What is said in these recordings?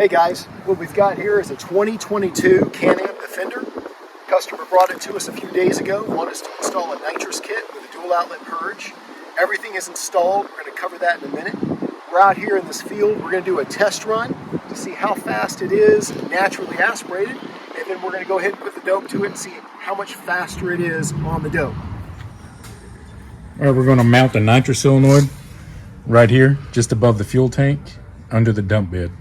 Hey guys, what we've got here is a 2022 Can-Am Defender. Customer brought it to us a few days ago, wanted us to install a nitrous kit with a dual outlet purge. Everything is installed, we're going to cover that in a minute. We're out here in this field, we're going to do a test run to see how fast it is naturally aspirated, and then we're going to go ahead and put the dope to it and see how much faster it is on the dope. All right, we're going to mount the nitrous solenoid right here, just above the fuel tank, under the dump bed.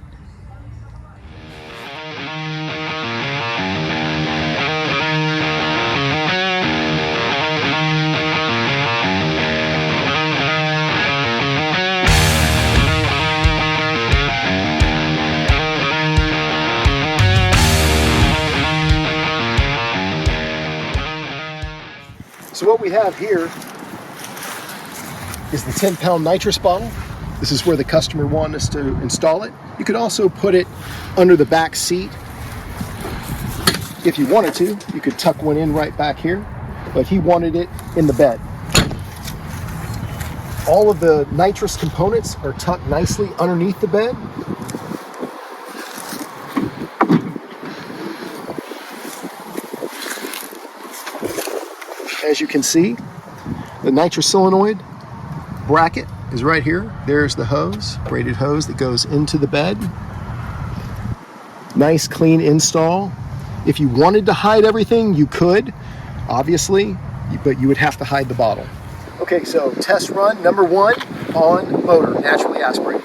So what we have here is the 10-pound nitrous bottle. This is where the customer wanted us to install it. You could also put it under the back seat if you wanted to. You could tuck one in right back here, but he wanted it in the bed. All of the nitrous components are tucked nicely underneath the bed. As you can see, the nitrous solenoid bracket is right here. There's the hose, braided hose that goes into the bed. Nice clean install. If you wanted to hide everything, you could, obviously, but you would have to hide the bottle. Okay, so test run number 1 on motor, naturally aspirated.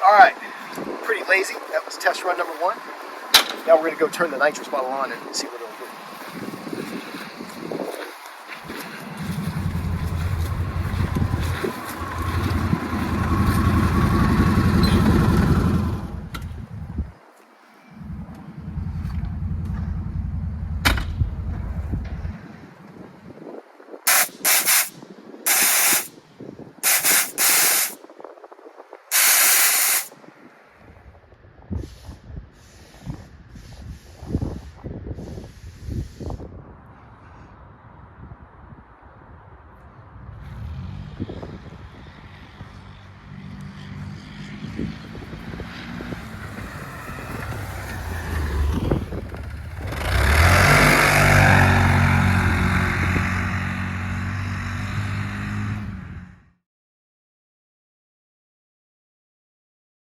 All right, pretty lazy. That was test run number 1. Now we're going to go turn the nitrous bottle on and see what